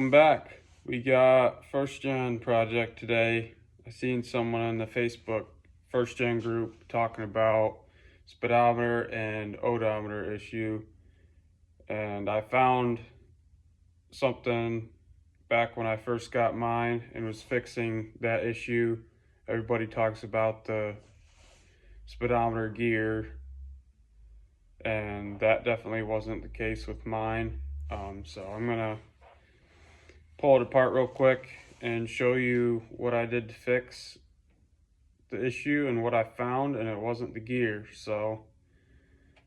Welcome back. We got first gen project today. I seen someone on the Facebook first gen group talking about speedometer and odometer issue, and I found something back when I first got mine and was fixing that issue. Everybody talks about the speedometer gear, and that definitely wasn't the case with mine. So I'm gonna pull it apart real quick and show you what I did to fix the issue and what I found, and it wasn't the gear. So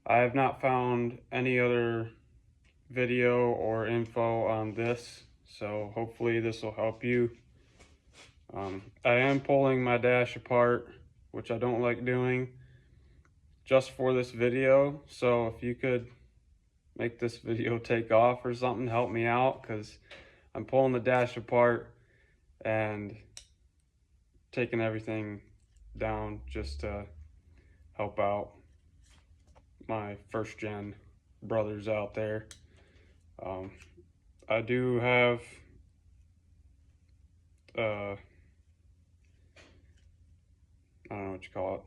I have not found any other video or info on this, so hopefully this will help you. I am pulling my dash apart, which I don't like doing, just for this video. So if you could make this video take off or something, help me out, because I'm pulling the dash apart and taking everything down just to help out my first gen brothers out there. I do have I don't know what you call it,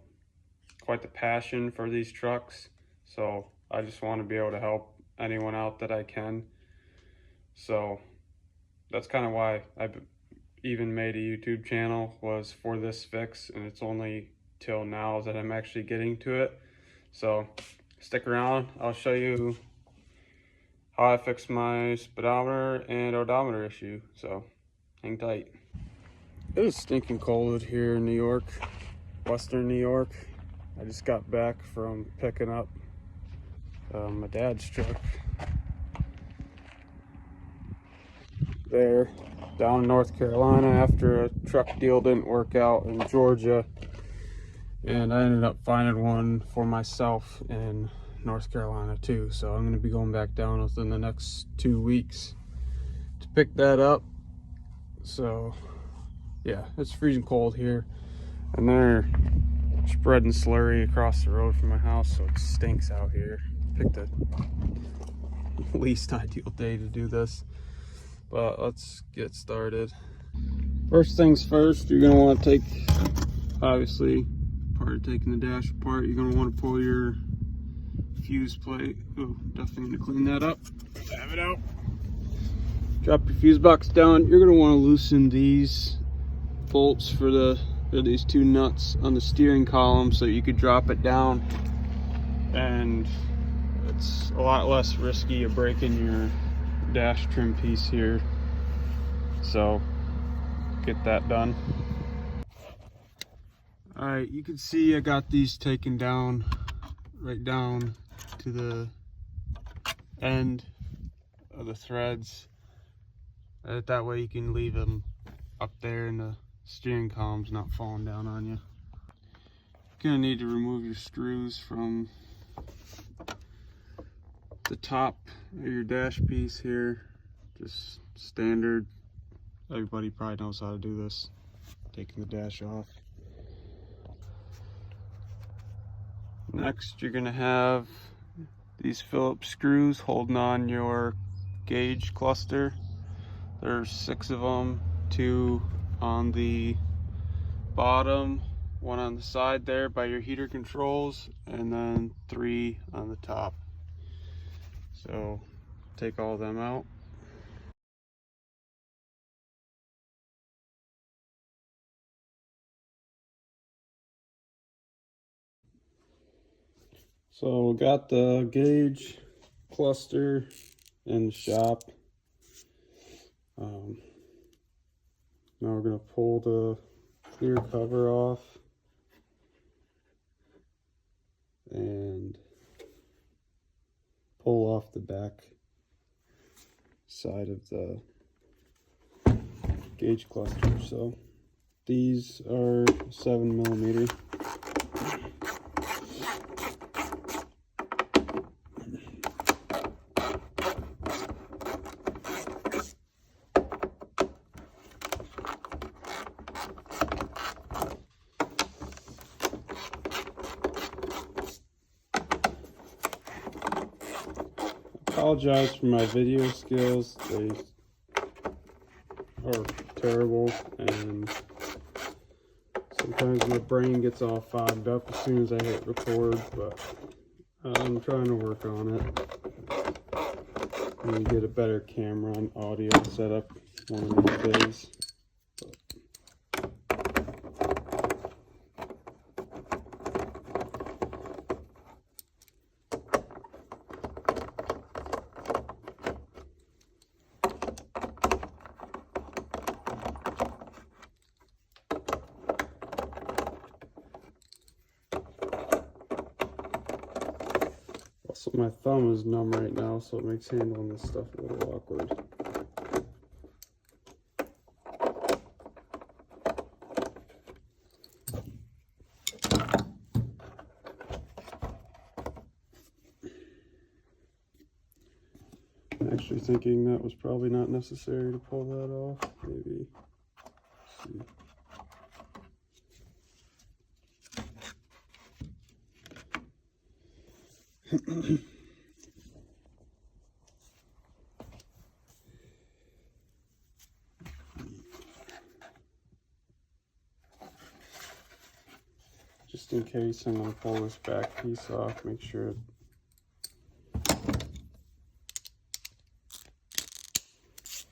quite the passion for these trucks, so I just want to be able to help anyone out that I can. So that's kind of why I even made a YouTube channel, was for this fix, and it's only till now that I'm actually getting to it. So stick around, I'll show you how I fixed my speedometer and odometer issue, so hang tight. It is stinking cold here in New York, Western New York. I just got back from picking up my dad's truck there down in North Carolina after a truck deal didn't work out in Georgia, and I ended up finding one for myself in North Carolina too. So I'm going to be going back down within the next 2 weeks to pick that up. So yeah, it's freezing cold here, and they're spreading slurry across the road from my house, so it stinks out here. Picked the least ideal day to do this, but let's get started. First things first, you're going to want to take, obviously, part of taking the dash apart, you're going to want to pull your fuse plate. Oh, definitely going to clean that up. Have it out. Drop your fuse box down. You're going to want to loosen these bolts for these two nuts on the steering column so you could drop it down, and it's a lot less risky of breaking your dash trim piece here. So get that done. All right, you can see I got these taken down right down to the end of the threads. That way you can leave them up there and the steering column's not falling down on you. You're gonna need to remove your screws from the top of your dash piece here. Just standard. Everybody probably knows how to do this, taking the dash off. Next, you're gonna have these Phillips screws holding on your gauge cluster. There's 6 of them, 2 on the bottom, 1 on the side there by your heater controls, and then 3 on the top. So take all of them out. So we got the gauge cluster in the shop. Now we're going to pull the clear cover off and pull off the back side of the gauge cluster. So these are 7mm. Apologize for my video skills. They are terrible, and sometimes my brain gets all fogged up as soon as I hit record, but I'm trying to work on it. Maybe get a better camera and audio setup one of these days. Also, my thumb is numb right now, so it makes handling this stuff a little awkward. I'm actually thinking that was probably not necessary to pull that off. Maybe. Let's see. Just in case, I'm going to pull this back piece off, make sure it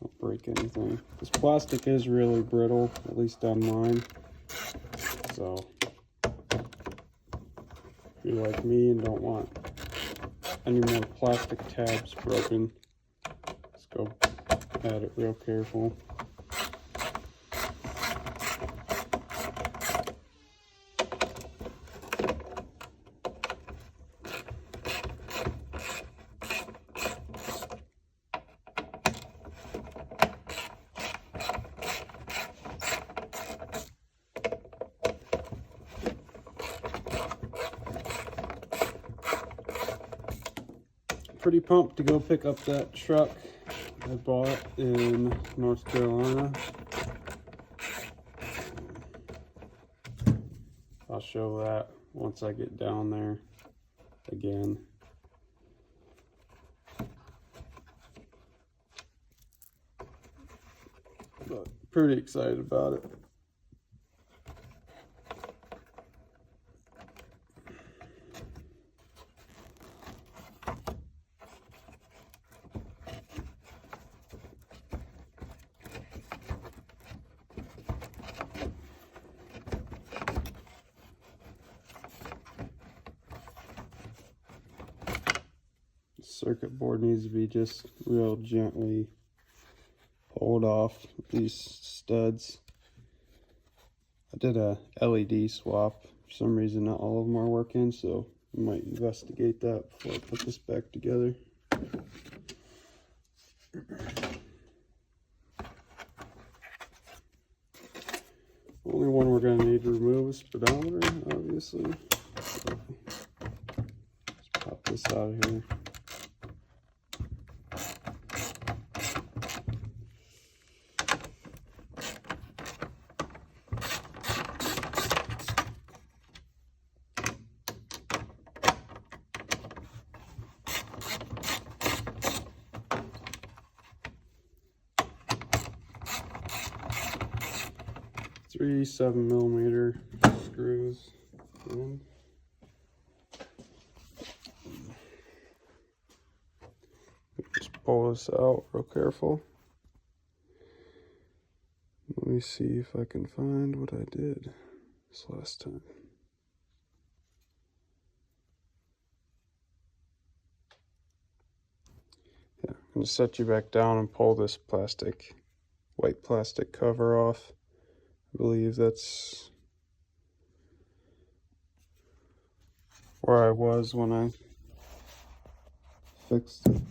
don't break anything. This plastic is really brittle, at least on mine. So if you're like me and don't want any more plastic tabs broken, just go at it real careful. Pretty pumped to go pick up that truck I bought in North Carolina. I'll show that once I get down there again. But pretty excited about it. Circuit board needs to be just real gently pulled off these studs. I did a LED swap. For some reason not all of them are working, so I might investigate that before I put this back together. Only one we're going to need to remove is speedometer, obviously. So let's pop this out of here. Three 7mm screws in. Just pull this out real careful. Let me see if I can find what I did this last time. Yeah, I'm going to set you back down and pull this white plastic cover off. I believe that's where I was when I fixed it.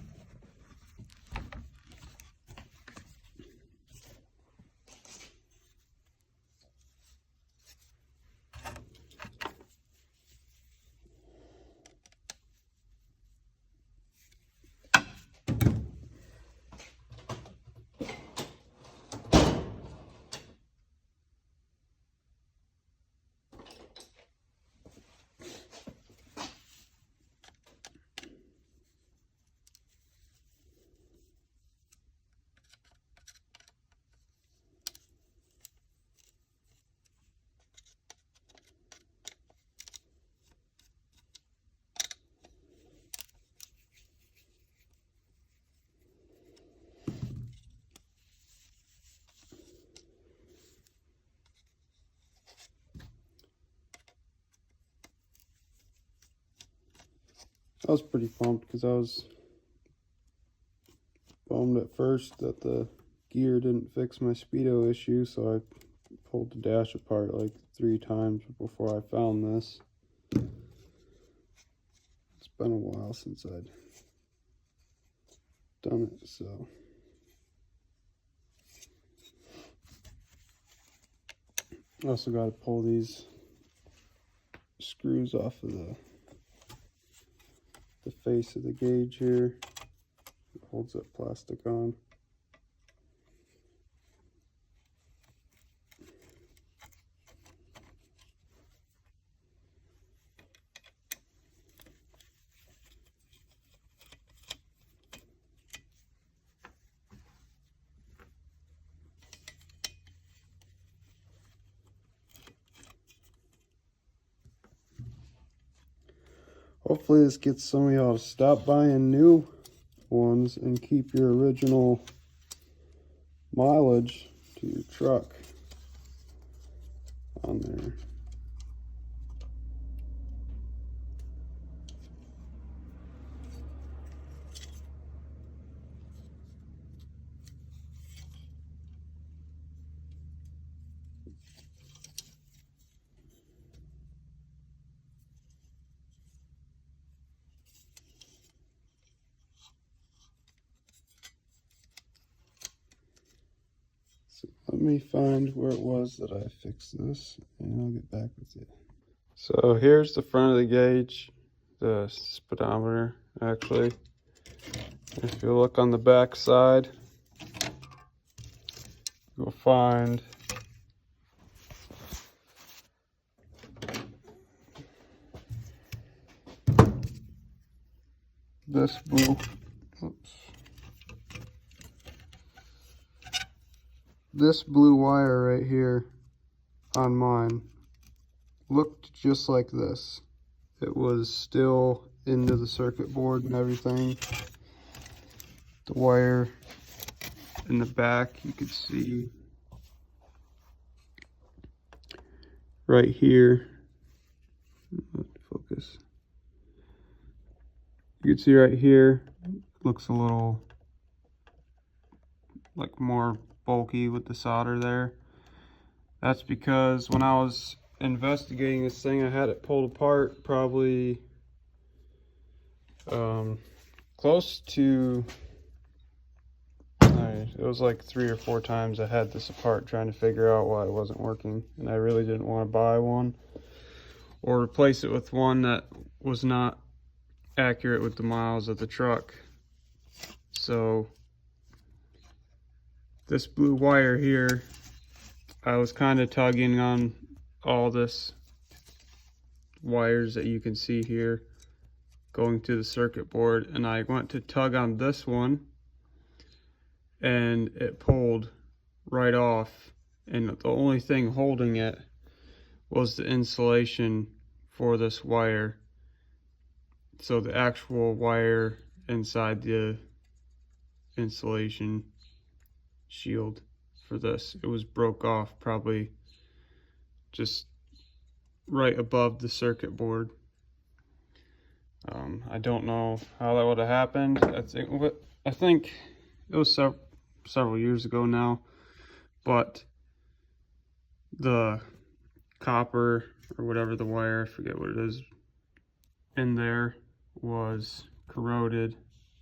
I was pretty pumped because I was bummed at first that the gear didn't fix my Speedo issue, so I pulled the dash apart like 3 times before I found this. It's been a while since I'd done it, so I also got to pull these screws off of the face of the gauge here. It holds that plastic on. Hopefully this gets some of y'all to stop buying new ones and keep your original mileage to your truck on there. So let me find where it was that I fixed this, and I'll get back with you. So here's the front of the gauge, the speedometer actually. If you look on the back side, you'll find this blue, this blue wire right here on mine looked just like this. It was still into the circuit board and everything. The wire in the back, you could see right here. Focus. You can see right here, looks a little like more bulky with the solder there. That's because when I was investigating this thing, I had it pulled apart probably close to, it was like 3 or 4 times I had this apart trying to figure out why it wasn't working, and I really didn't want to buy one or replace it with one that was not accurate with the miles of the truck. So this blue wire here, I was kind of tugging on all this wires that you can see here going to the circuit board, and I went to tug on this one and it pulled right off, and the only thing holding it was the insulation for this wire. So the actual wire inside the insulation shield for this, it was broke off probably just right above the circuit board. I don't know how that would have happened. I think it was several years ago now, but the copper or whatever the wire, I forget what it is, in there was corroded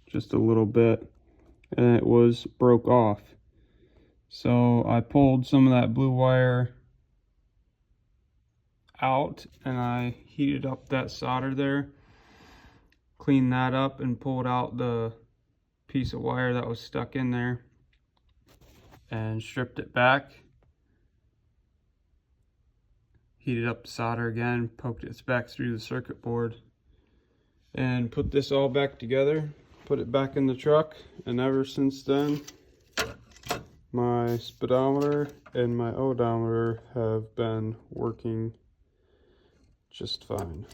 just a little bit, and it was broke off. So I pulled some of that blue wire out and I heated up that solder there, cleaned that up and pulled out the piece of wire that was stuck in there and stripped it back, heated up the solder again, poked it back through the circuit board, and put this all back together, put it back in the truck. And ever since then, my speedometer and my odometer have been working just fine.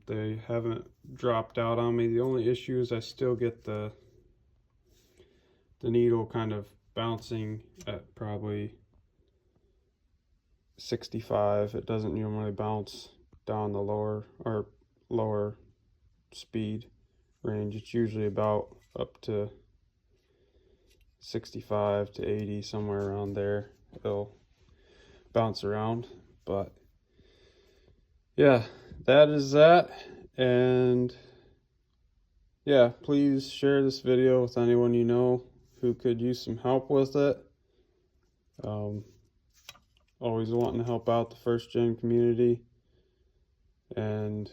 They haven't dropped out on me. The only issue is I still get the needle kind of bouncing at probably 65. It doesn't normally bounce down the lower or lower speed range. It's usually about up to 65 to 80, somewhere around there. It'll bounce around, but yeah, that is that. And yeah, please share this video with anyone you know who could use some help with it. Always wanting to help out the first gen community, and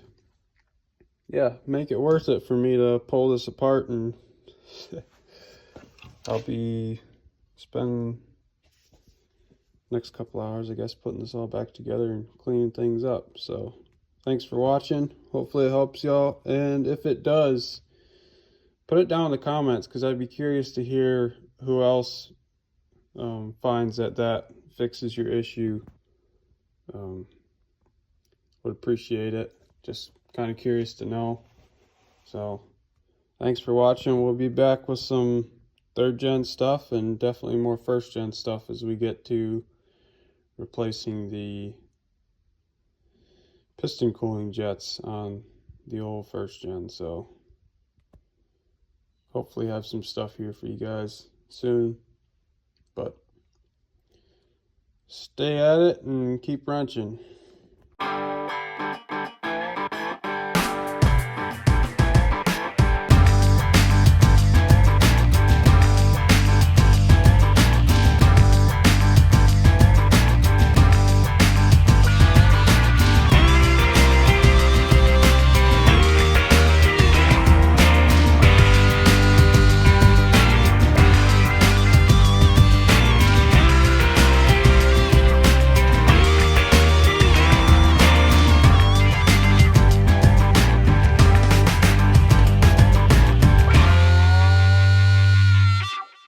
yeah, make it worth it for me to pull this apart, and I'll be spending next couple hours, I guess, putting this all back together and cleaning things up. So thanks for watching. Hopefully it helps y'all, and if it does, put it down in the comments, because I'd be curious to hear who else finds that fixes your issue. Would appreciate it. Just kind of curious to know. So thanks for watching. We'll be back with some third gen stuff, and definitely more first gen stuff as we get to replacing the piston cooling jets on the old first gen. So hopefully have some stuff here for you guys soon, but stay at it and keep wrenching.